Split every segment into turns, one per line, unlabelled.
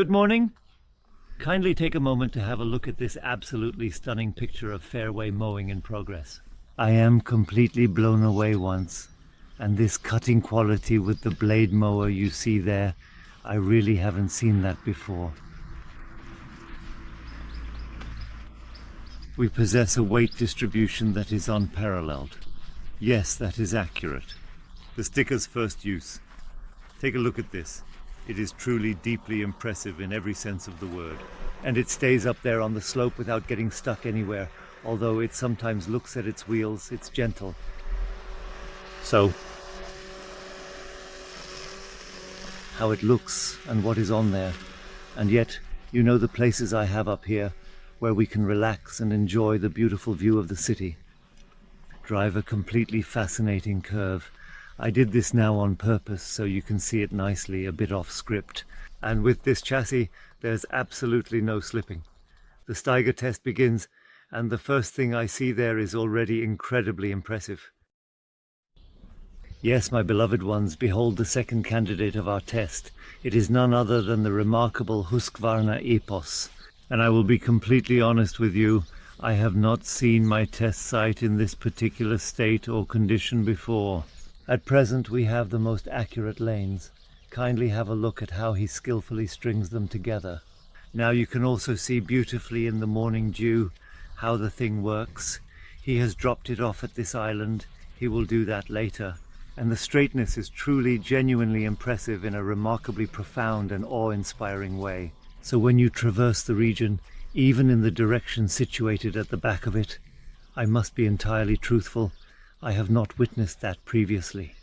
Good morning. Kindly take a moment to have a look at this absolutely stunning picture of fairway mowing in progress. I am completely blown away once, and this cutting quality with the blade mower you see there, I really haven't seen that before. We possess a weight distribution that is unparalleled. Yes, that is accurate. The sticker's first use. Take a look at this. It is truly deeply impressive in every sense of the word. And it stays up there on the slope without getting stuck anywhere. Although it sometimes looks at its wheels, it's gentle. So, how it looks and what is on there. And yet, you know the places I have up here where we can relax and enjoy the beautiful view of the city. Drive a completely fascinating curve. I did this now on purpose so you can see it nicely, a bit off script. And with this chassis, there's absolutely no slipping. The STIGA test begins, and the first thing I see there is already incredibly impressive. Yes, my beloved ones, behold the second candidate of our test. It is none other than the remarkable Husqvarna EPOS. And I will be completely honest with you, I have not seen my test site in this particular state or condition before. At present we have the most accurate lanes. Kindly have a look at how he skillfully strings them together. Now you can also see beautifully in the morning dew how the thing works. He has dropped it off at this island. He will do that later. And the straightness is truly, genuinely impressive in a remarkably profound and awe-inspiring way. So when you traverse the region, even in the direction situated at the back of it, I must be entirely truthful, I have not witnessed that previously.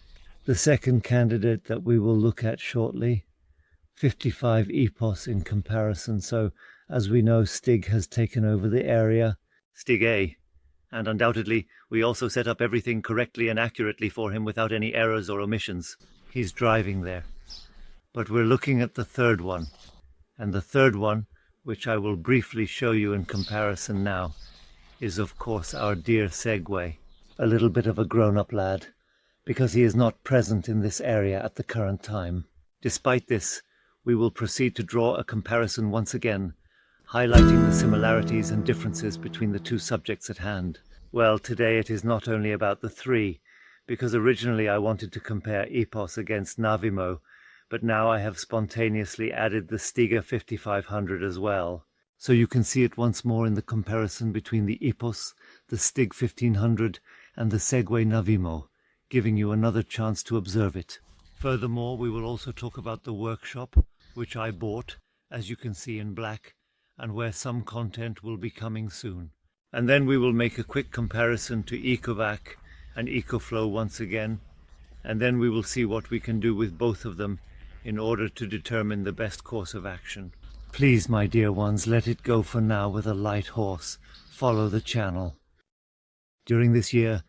The second candidate that we will look at shortly, 55 EPOS in comparison, so as we know STIG has taken over the area. STIGA. And undoubtedly we also set up everything correctly and accurately for him without any errors or omissions. He's driving there. But we're looking at the third one. And the third one, which I will briefly show you in comparison now, is of course our dear Segway. A little bit of a grown-up lad, because he is not present in this area at the current time. Despite this, we will proceed to draw a comparison once again, highlighting the similarities and differences between the two subjects at hand. Well, today it is not only about the three, because originally I wanted to compare EPOS against Navimow, but now I have spontaneously added the STIGA 5500 as well. So you can see it once more in the comparison between the EPOS, the STIG 1500 and the Segway Navimow, giving you another chance to observe it. Furthermore, we will also talk about the workshop, which I bought, as you can see in black, and where some content will be coming soon. And then we will make a quick comparison to EcoVac and EcoFlow once again, and then we will see what we can do with both of them in order to determine the best course of action. Please, my dear ones, let it go for now with a light horse. Follow the channel. During this year,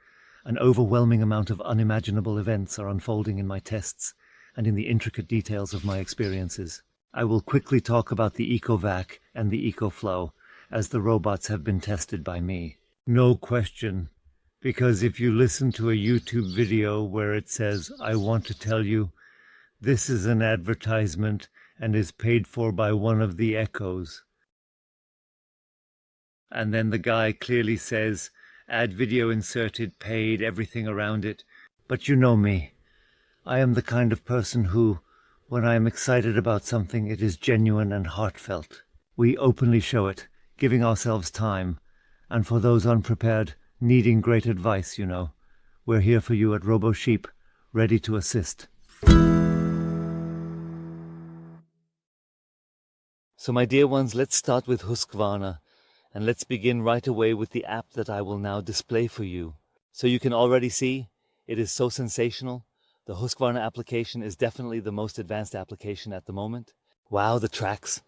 an overwhelming amount of unimaginable events are unfolding in my tests and in the intricate details of my experiences. I will quickly talk about the EcoVac and the EcoFlow, as the robots have been tested by me. No question, because if you listen to a YouTube video where it says, "I want to tell you, this is an advertisement and is paid for by one of the Echos," and then the guy clearly says, "Add video inserted, paid, everything around it." But you know me. I am the kind of person who, when I am excited about something, it is genuine and heartfelt. We openly show it, giving ourselves time. And for those unprepared, needing great advice, you know, we're here for you at Roboschaf, ready to assist. So my dear ones, let's start with Husqvarna. And let's begin right away with the app that I will now display for you. So you can already see, it is so sensational. The Husqvarna application is definitely the most advanced application at the moment. Wow, the tracks.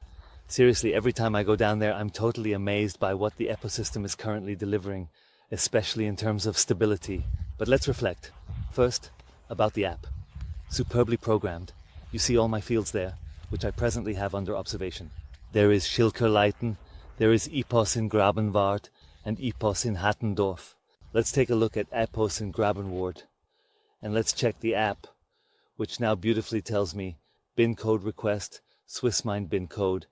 Seriously, every time I go down there, I'm totally amazed by what the ecosystem is currently delivering, especially in terms of stability. But let's reflect. First, about the app. Superbly programmed. You see all my fields there, which I presently have under observation. There is Schilkerleiten, there is EPOS in Grabenwart and EPOS in Hattendorf. Let's take a look at EPOS in Grabenwart. And let's check the app, which now beautifully tells me bin code request, Swiss Mind bin code,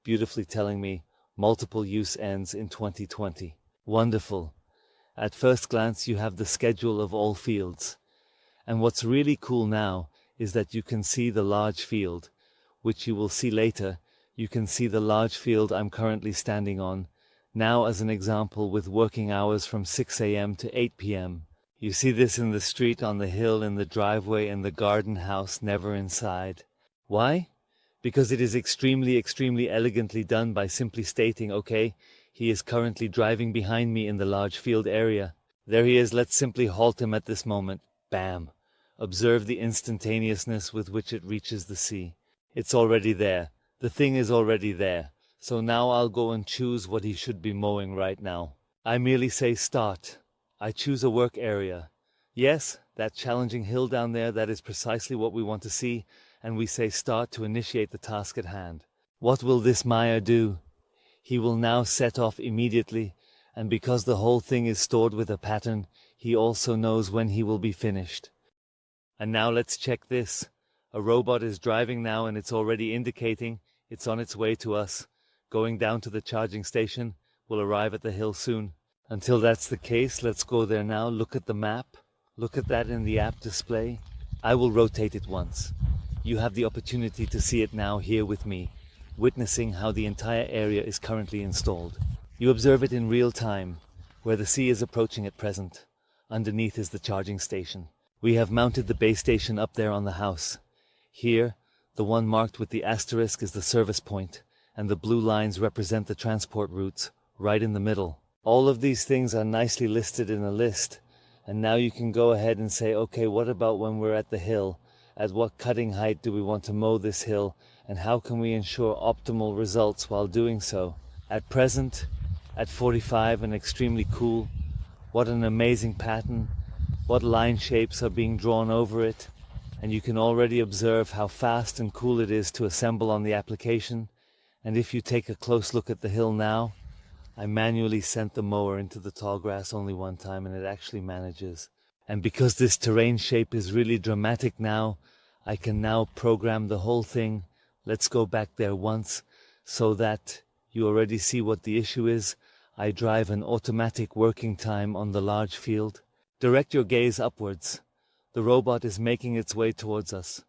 beautifully telling me multiple use ends in 2020. Wonderful. At first glance you have the schedule of all fields. And what's really cool now is that you can see the large field, which you will see later. You can see the large field I'm currently standing on, now as an example with working hours from 6 a.m. to 8 p.m. You see this in the street, on the hill, in the driveway, in the garden house, never inside. Why? Because it is extremely elegantly done by simply stating, okay, he is currently driving behind me in the large field area. There he is, let's simply halt him at this moment. Bam! Observe the instantaneousness with which it reaches the sea. It's already there. The thing is already there. So now I'll go and choose what he should be mowing right now. I merely say start. I choose a work area. Yes, that challenging hill down there, that is precisely what we want to see, and we say start to initiate the task at hand. What will this mower do? He will now set off immediately, and because the whole thing is stored with a pattern, he also knows when he will be finished. And now let's check this. A robot is driving now, and it's already indicating it's on its way to us. Going down to the charging station, will arrive at the hill soon. Until that's the case, let's go there now. Look at the map. Look at that in the app display. I will rotate it once. You have the opportunity to see it now here with me, witnessing how the entire area is currently installed. You observe it in real time, where the sea is approaching at present. Underneath is the charging station. We have mounted the base station up there on the house. Here, the one marked with the asterisk is the service point, and the blue lines represent the transport routes, right in the middle. All of these things are nicely listed in a list, and now you can go ahead and say, okay, what about when we're at the hill? At what cutting height do we want to mow this hill, and how can we ensure optimal results while doing so? At present, at 45 and extremely cool, what an amazing pattern, what line shapes are being drawn over it, and you can already observe how fast and cool it is to assemble on the application. And if you take a close look at the hill now, I manually sent the mower into the tall grass only one time, and it actually manages. And because this terrain shape is really dramatic now, I can now program the whole thing. Let's go back there once, so that you already see what the issue is. I drive an automatic working time on the large field. Direct your gaze upwards. The robot is making its way towards us.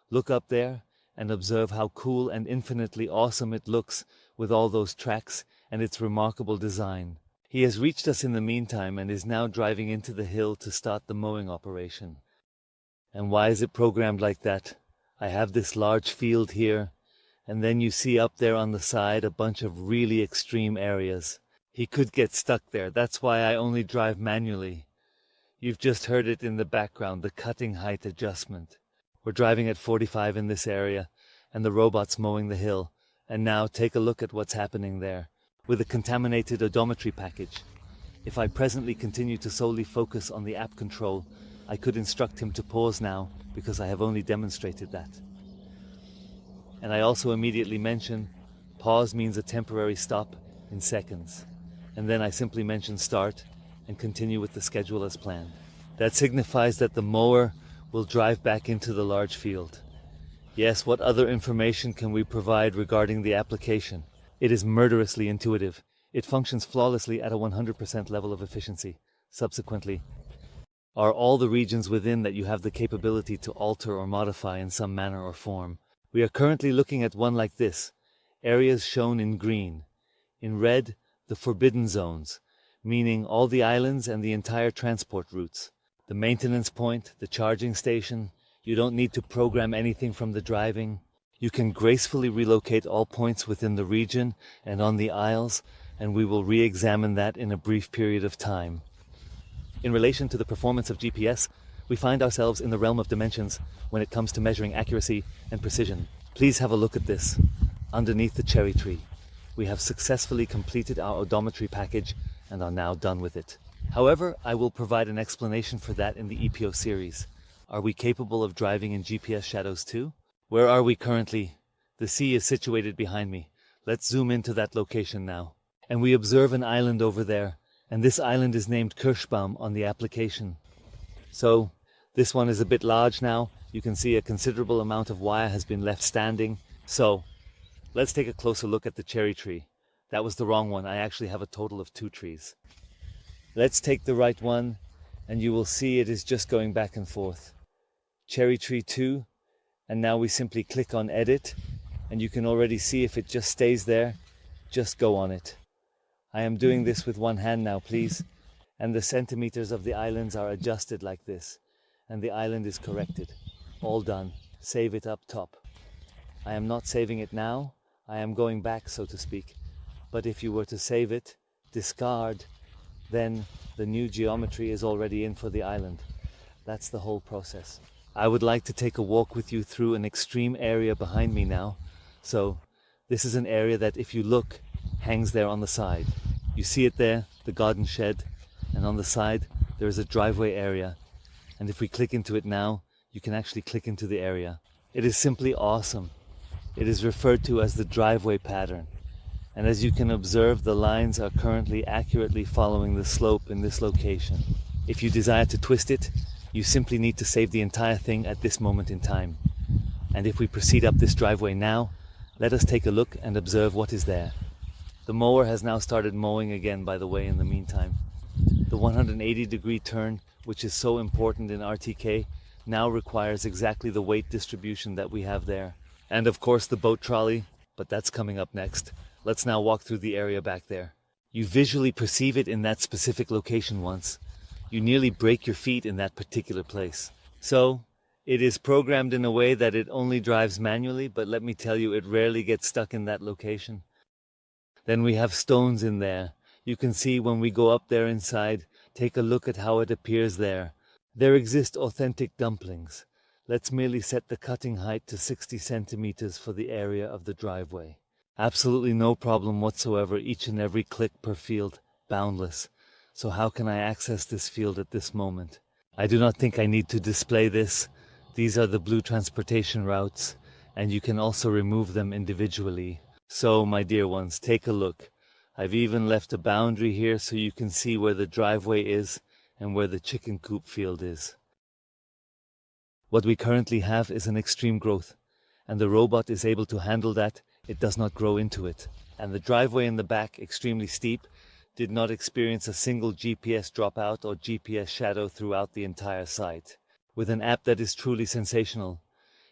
Look up there and observe how cool and infinitely awesome it looks with all those tracks and its remarkable design. He has reached us in the meantime and is now driving into the hill to start the mowing operation. And why is it programmed like that? I have this large field here, and then you see up there on the side a bunch of really extreme areas. He could get stuck there. That's why I only drive manually. You've just heard it in the background, the cutting height adjustment. We're driving at 45 in this area, and the robot's mowing the hill. And now take a look at what's happening there. With a contaminated odometry package. If I presently continue to solely focus on the app control, I could instruct him to pause now, because I have only demonstrated that. And I also immediately mention, pause means a temporary stop in seconds. And then I simply mention start, and continue with the schedule as planned. That signifies that the mower will drive back into the large field. Yes, what other information can we provide regarding the application? It is murderously intuitive. It functions flawlessly at a 100% level of efficiency. Subsequently, are all the regions within that you have the capability to alter or modify in some manner or form. We are currently looking at one like this. Areas shown in green. In red, the forbidden zones, meaning all the islands and the entire transport routes. The maintenance point, the charging station. You don't need to program anything from the driving. You can gracefully relocate all points within the region and on the aisles, and we will re-examine that in a brief period of time. In relation to the performance of GPS, we find ourselves in the realm of dimensions when it comes to measuring accuracy and precision. Please have a look at this. Underneath the cherry tree, we have successfully completed our odometry package and are now done with it. However, I will provide an explanation for that in the EPOS series. Are we capable of driving in GPS shadows too? Where are we currently? The sea is situated behind me. Let's zoom into that location now. And we observe an island over there, and this island is named Kirschbaum on the application. So, this one is a bit large now. You can see a considerable amount of wire has been left standing. So, Let's take a closer look at the cherry tree. That was the wrong one. I actually have a total of 2 trees. Let's take the right one, and you will see it is just going back and forth. Cherry tree 2, and now we simply click on edit, and you can already see if it just stays there, just go on it. I am doing this with one hand now, please, and the centimeters of the islands are adjusted like this, and the island is corrected. All done. Save it up top. I am not saving it now, I am going back, so to speak. But if you were to save it, discard, then the new geometry is already in for the island. That's the whole process. I would like to take a walk with you through an extreme area behind me now. So this is an area that, if you look, hangs there on the side. You see it there, the garden shed, and on the side there is a driveway area. And if we click into it now, you can actually click into the area. It is simply awesome. It is referred to as the driveway pattern. And as you can observe, the lines are currently accurately following the slope in this location. If you desire to twist it, you simply need to save the entire thing at this moment in time. And if we proceed up this driveway now, let us take a look and observe what is there. The mower has now started mowing again, by the way, in the meantime. The 180-degree turn, which is so important in RTK, now requires exactly the weight distribution that we have there. And of course the boat trolley, but that's coming up next. Let's now walk through the area back there. You visually perceive it in that specific location once. You nearly break your feet in that particular place. So, it is programmed in a way that it only drives manually, but let me tell you, it rarely gets stuck in that location. Then we have stones in there. You can see when we go up there inside, take a look at how it appears there. There exist authentic dumplings. Let's merely set the cutting height to 60 centimeters for the area of the driveway. Absolutely no problem whatsoever, each and every click per field, boundless. So how can I access this field at this moment? I do not think I need to display this. These are the blue transportation routes, and you can also remove them individually. So, my dear ones, take a look. I've even left a boundary here so you can see where the driveway is and where the chicken coop field is. What we currently have is an extreme growth, and the robot is able to handle that. It does not grow into it. And the driveway in the back, extremely steep, did not experience a single GPS dropout or GPS shadow throughout the entire site. With an app that is truly sensational.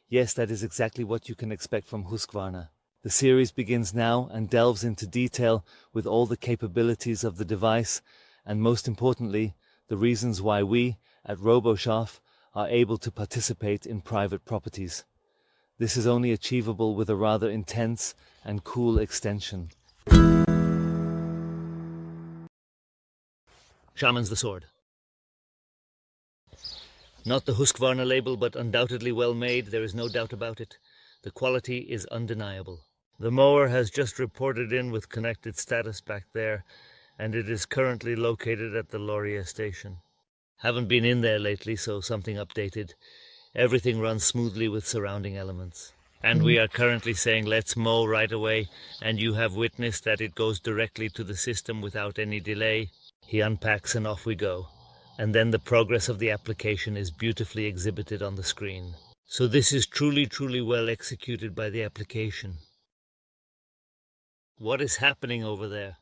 Yes, that is exactly what you can expect from Husqvarna. The series begins now and delves into detail with all the capabilities of the device, and most importantly, the reasons why we, at Roboschaf, are able to participate in private properties. This is only achievable with a rather intense and cool extension. Shaman's the sword. Not the Husqvarna label, but undoubtedly well made, there is no doubt about it. The quality is undeniable. The mower has just reported in with connected status back there, and it is currently located at the Laurier station. Haven't been in there lately, so something updated. Everything runs smoothly with surrounding elements. And we are currently saying let's mow right away, and you have witnessed that it goes directly to the system without any delay. He unpacks and off we go. And then the progress of the application is beautifully exhibited on the screen. So this is truly well executed by the application. What is happening over there?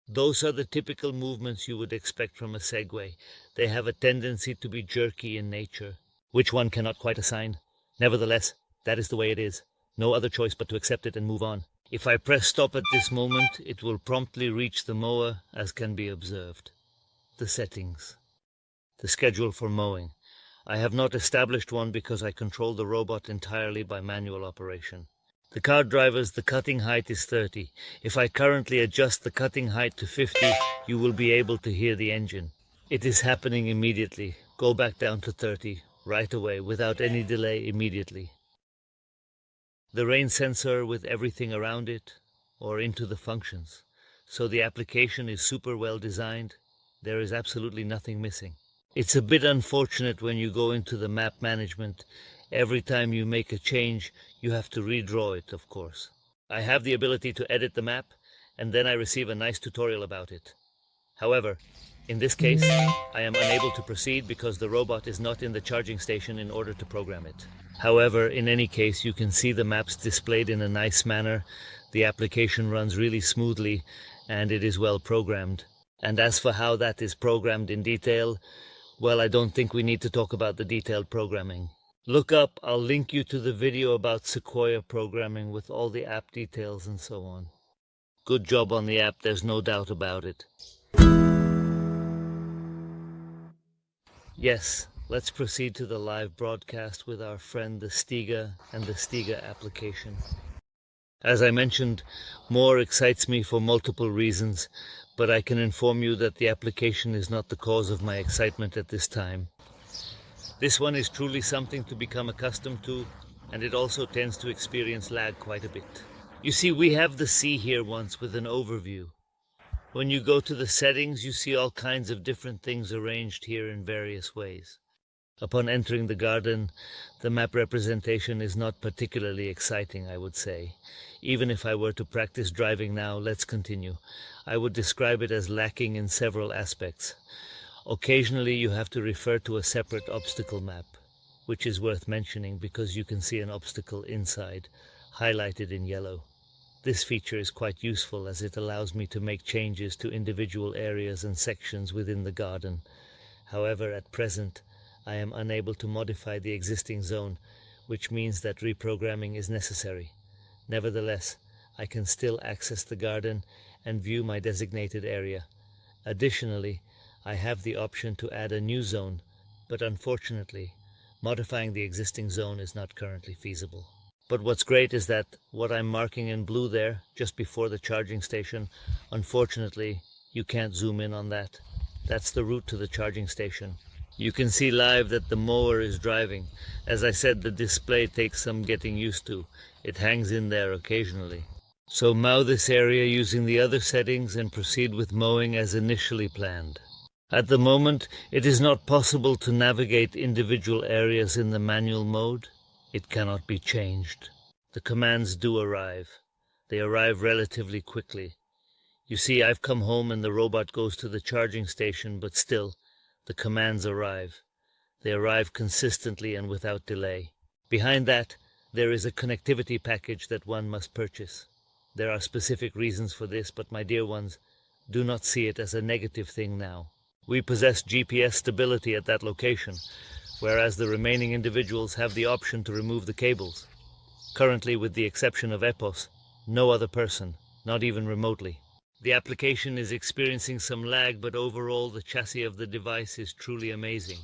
Those are the typical movements you would expect from a Segway. They have a tendency to be jerky in nature, which one cannot quite assign. Nevertheless, that is the way it is. No other choice but to accept it and move on. If I press stop at this moment, it will promptly reach the mower, as can be observed. The settings. The schedule for mowing. I have not established one because I control the robot entirely by manual operation. The car drivers, the cutting height is 30. If I currently adjust the cutting height to 50, you will be able to hear the engine. It is happening immediately. Go back down to 30, right away, without any delay immediately. The rain sensor with everything around it, or into the functions. So the application is super well designed. There is absolutely nothing missing. It's a bit unfortunate when you go into the map management. Every time you make a change, you have to redraw it, of course. I have the ability to edit the map, and then I receive a nice tutorial about it. However, in this case, I am unable to proceed because the robot is not in the charging station in order to program it. However, in any case, you can see the maps displayed in a nice manner. The application runs really smoothly and it is well programmed. And as for how that is programmed in detail, well, I don't think we need to talk about the detailed programming. Look up, I'll link you to the video about Sequoia programming with all the app details and so on. Good job on the app, there's no doubt about it. Yes, let's proceed to the live broadcast with our friend the STIGA and the STIGA application. As I mentioned, more excites me for multiple reasons, but I can inform you that the application is not the cause of my excitement at this time. This one is truly something to become accustomed to, and it also tends to experience lag quite a bit. You see, we have the C here once with an overview. When you go to the settings, you see all kinds of different things arranged here in various ways. Upon entering the garden, the map representation is not particularly exciting, I would say. Even if I were to practice driving now, let's continue. I would describe it as lacking in several aspects. Occasionally you have to refer to a separate obstacle map, which is worth mentioning because you can see an obstacle inside, highlighted in yellow. This feature is quite useful as it allows me to make changes to individual areas and sections within the garden. However, at present, I am unable to modify the existing zone, which means that reprogramming is necessary. Nevertheless, I can still access the garden and view my designated area. Additionally, I have the option to add a new zone, but unfortunately, modifying the existing zone is not currently feasible. But what's great is that what I'm marking in blue there, just before the charging station, unfortunately, you can't zoom in on that. That's the route to the charging station. You can see live that the mower is driving. As I said, the display takes some getting used to. It hangs in there occasionally. So mow this area using the other settings and proceed with mowing as initially planned. At the moment, it is not possible to navigate individual areas in the manual mode. It cannot be changed. The commands do arrive. They arrive relatively quickly. You see, I've come home and the robot goes to the charging station, but still, the commands arrive. They arrive consistently and without delay. Behind that, there is a connectivity package that one must purchase. There are specific reasons for this, but my dear ones, do not see it as a negative thing now. We possess GPS stability at that location, whereas the remaining individuals have the option to remove the cables. Currently, with the exception of EPOS, no other person, not even remotely. The application is experiencing some lag, but overall the chassis of the device is truly amazing.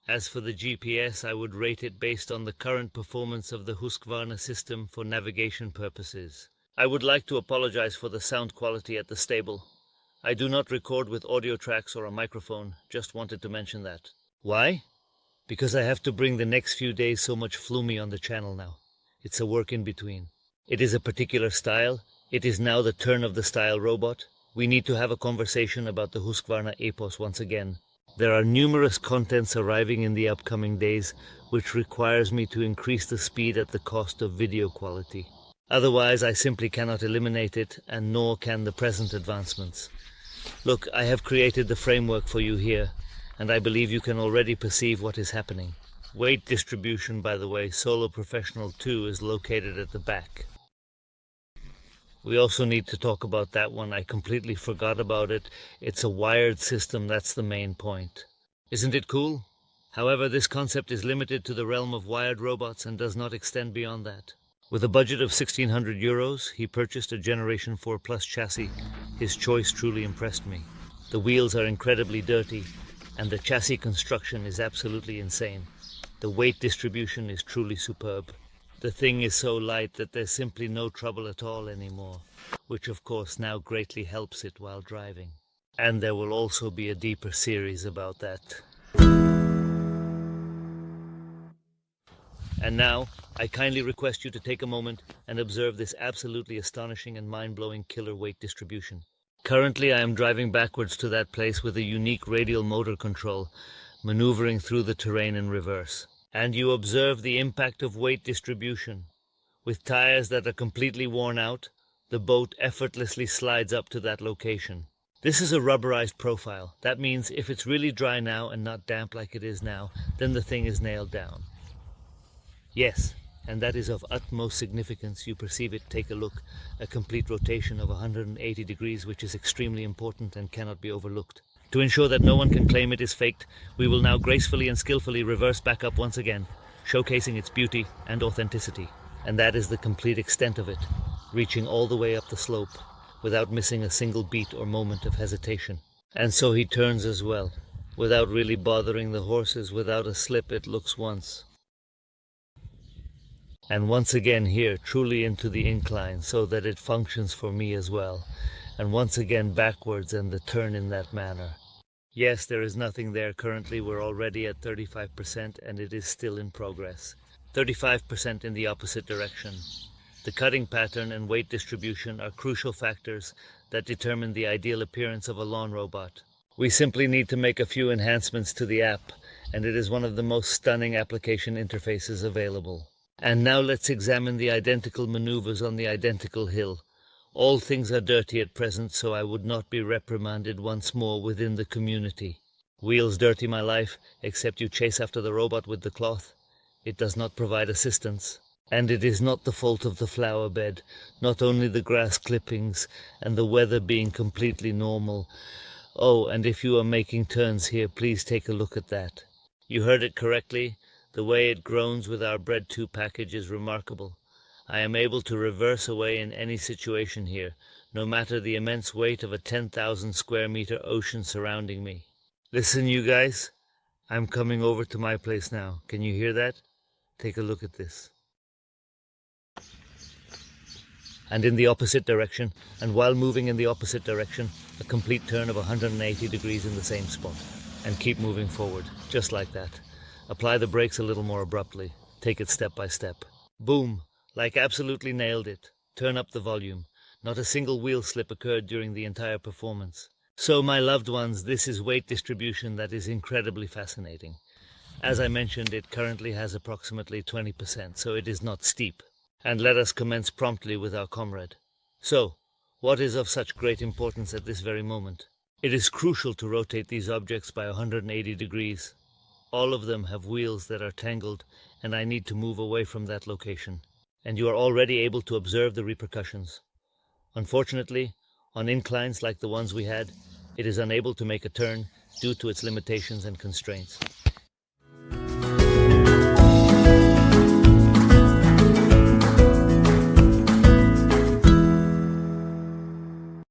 As for the GPS, I would rate it based on the current performance of the Husqvarna system for navigation purposes. I would like to apologize for the sound quality at the stable. I do not record with audio tracks or a microphone, just wanted to mention that. Why? Because I have to bring the next few days so much flumey on the channel now. It's a work in between. It is a particular style. It is now the turn of the style robot. We need to have a conversation about the Husqvarna EPOS once again. There are numerous contents arriving in the upcoming days, which requires me to increase the speed at the cost of video quality. Otherwise, I simply cannot eliminate it, and nor can the present advancements. Look, I have created the framework for you here, and I believe you can already perceive what is happening. Weight distribution, by the way, Solo Professional 2 is located at the back. We also need to talk about that one. I completely forgot about it. It's a wired system, that's the main point. Isn't it cool? However, this concept is limited to the realm of wired robots and does not extend beyond that. With a budget of 1,600 euros, he purchased a Generation 4 Plus chassis. His choice truly impressed me. The wheels are incredibly dirty, and the chassis construction is absolutely insane. The weight distribution is truly superb. The thing is so light that there's simply no trouble at all anymore, which of course now greatly helps it while driving. And there will also be a deeper series about that. And now, I kindly request you to take a moment and observe this absolutely astonishing and mind-blowing killer weight distribution. Currently I am driving backwards to that place with a unique radial motor control, maneuvering through the terrain in reverse. And you observe the impact of weight distribution. With tires that are completely worn out, the boat effortlessly slides up to that location. This is a rubberized profile. That means if it's really dry now and not damp like it is now, then the thing is nailed down. Yes, and that is of utmost significance. You perceive it, take a look. A complete rotation of 180 degrees, which is extremely important and cannot be overlooked. To ensure that no one can claim it is faked, we will now gracefully and skillfully reverse back up once again, showcasing its beauty and authenticity. And that is the complete extent of it, reaching all the way up the slope, without missing a single beat or moment of hesitation. And so he turns as well, without really bothering the horses. Without a slip it looks once. And once again here, truly into the incline, so that it functions for me as well. And once again backwards and the turn in that manner. Yes, there is nothing there currently. We're already at 35% and it is still in progress. 35% in the opposite direction. The cutting pattern and weight distribution are crucial factors that determine the ideal appearance of a lawn robot. We simply need to make a few enhancements to the app, and it is one of the most stunning application interfaces available. And now let's examine the identical maneuvers on the identical hill. All things are dirty at present, so I would not be reprimanded once more within the community. Wheels dirty, my life, except you chase after the robot with the cloth. It does not provide assistance. And it is not the fault of the flower bed, not only the grass clippings and the weather being completely normal. Oh, and if you are making turns here, please take a look at that. You heard it correctly. The way it groans with our Bread 2 package is remarkable. I am able to reverse away in any situation here, no matter the immense weight of a 10,000 square meter ocean surrounding me. Listen, you guys, I'm coming over to my place now. Can you hear that? Take a look at this. And in the opposite direction, and while moving in the opposite direction, a complete turn of 180 degrees in the same spot. And keep moving forward, just like that. Apply the brakes a little more abruptly. Take it step by step. Boom! Like absolutely nailed it. Turn up the volume. Not a single wheel slip occurred during the entire performance. So, my loved ones, this is weight distribution that is incredibly fascinating. As I mentioned, it currently has approximately 20%, so it is not steep. And let us commence promptly with our comrade. So, what is of such great importance at this very moment? It is crucial to rotate these objects by 180 degrees. All of them have wheels that are tangled, and I need to move away from that location. And you are already able to observe the repercussions. Unfortunately, on inclines like the ones we had, it is unable to make a turn due to its limitations and constraints.